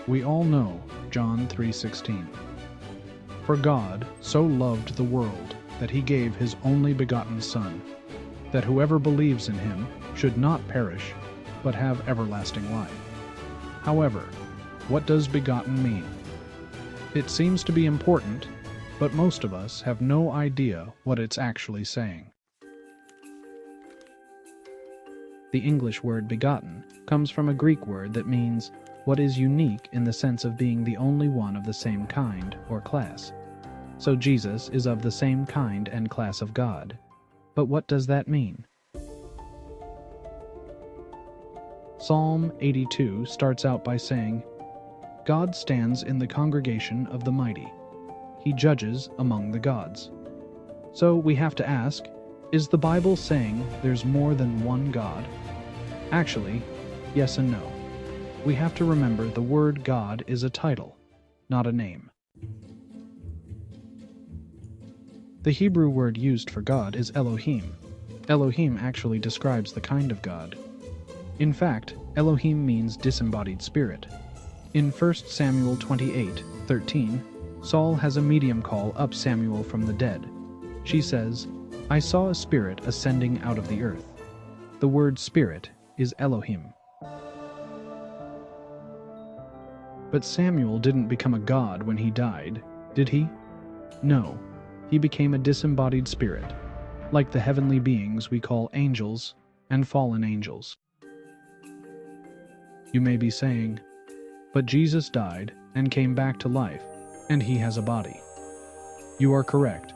We all know John 3:16. For God so loved the world that he gave his only begotten Son, that whoever believes in him should not perish, but have everlasting life. However, what does begotten mean? It seems to be important, but most of us have no idea what it's actually saying. The English word begotten comes from a Greek word that means what is unique in the sense of being the only one of the same kind or class. So Jesus is of the same kind and class of God. But what does that mean? Psalm 82 starts out by saying, God stands in the congregation of the mighty. He judges among the gods. So we have to ask, is the Bible saying there's more than one God? Actually, yes and no. We have to remember the word God is a title, not a name. The Hebrew word used for God is Elohim. Elohim actually describes the kind of God. In fact, Elohim means disembodied spirit. In 1 Samuel 28:13, Saul has a medium call up Samuel from the dead. She says, I saw a spirit ascending out of the earth. The word spirit is Elohim. But Samuel didn't become a god when he died, did he? No, he became a disembodied spirit, like the heavenly beings we call angels and fallen angels. You may be saying, but Jesus died and came back to life, and he has a body. You are correct.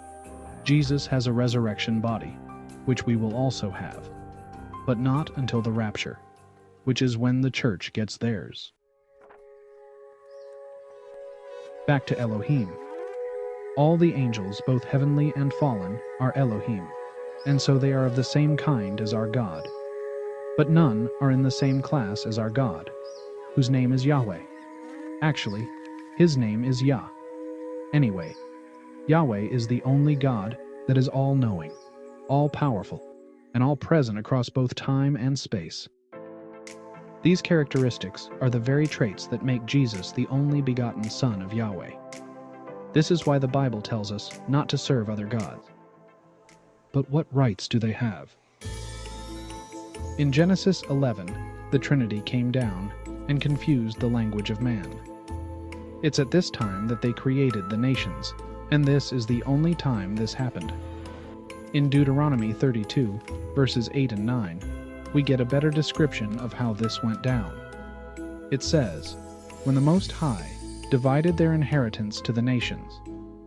Jesus has a resurrection body, which we will also have, but not until the rapture, which is when the church gets theirs. Back to Elohim. All the angels, both heavenly and fallen, are Elohim, and so they are of the same kind as our God. But none are in the same class as our God, whose name is Yahweh. Actually, his name is Yah. Anyway, Yahweh is the only God that is all-knowing, all-powerful, and all-present across both time and space. These characteristics are the very traits that make Jesus the only begotten Son of Yahweh. This is why the Bible tells us not to serve other gods. But what rights do they have? In Genesis 11, the Trinity came down and confused the language of man. It's at this time that they created the nations, and this is the only time this happened. In Deuteronomy 32, verses 8 and 9, we get a better description of how this went down. It says, when the Most High divided their inheritance to the nations,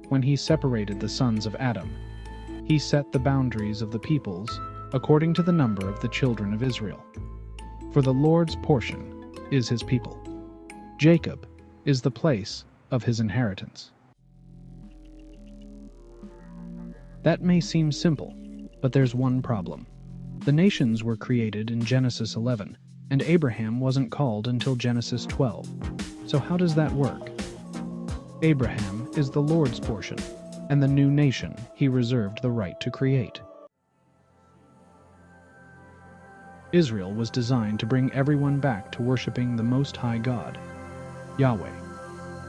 when he separated the sons of Adam, he set the boundaries of the peoples according to the number of the children of Israel. For the Lord's portion is his people. Jacob is the place of his inheritance. That may seem simple, but there's one problem. The nations were created in Genesis 11, and Abraham wasn't called until Genesis 12. So how does that work? Abraham is the Lord's portion, and the new nation he reserved the right to create. Israel was designed to bring everyone back to worshiping the Most High God, Yahweh.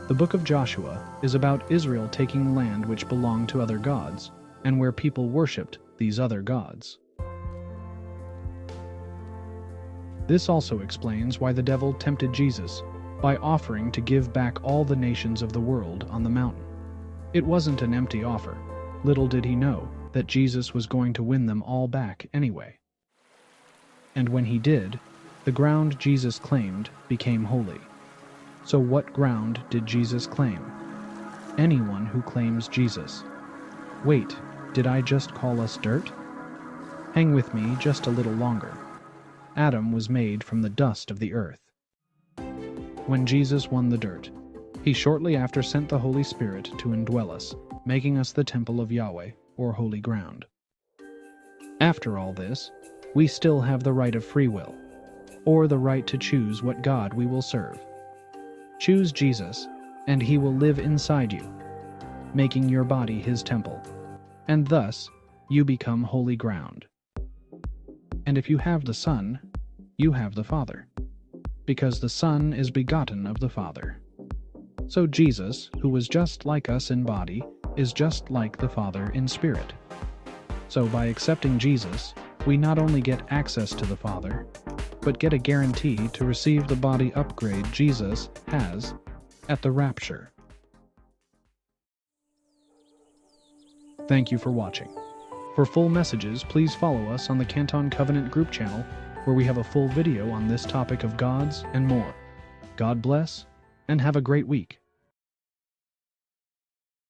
The book of Joshua is about Israel taking land which belonged to other gods, and where people worshipped these other gods. This also explains why the devil tempted Jesus by offering to give back all the nations of the world on the mountain. It wasn't an empty offer. Little did he know that Jesus was going to win them all back anyway. And when he did, the ground Jesus claimed became holy. So what ground did Jesus claim? Anyone who claims Jesus. Wait, did I just call us dirt? Hang with me just a little longer. Adam was made from the dust of the earth. When Jesus won the dirt, he shortly after sent the Holy Spirit to indwell us, making us the temple of Yahweh, or holy ground. After all this, we still have the right of free will, or the right to choose what God we will serve. Choose Jesus, and he will live inside you, making your body his temple, and thus you become holy ground. And if you have the Son, you have the Father, because the Son is begotten of the Father. So Jesus, who was just like us in body, is just like the Father in spirit. So by accepting Jesus, we not only get access to the Father, but get a guarantee to receive the body upgrade Jesus has at the Rapture. Thank you for watching. For full messages, please follow us on the Canton Covenant group channel, where we have a full video on this topic of gods and more. God bless, and have a great week.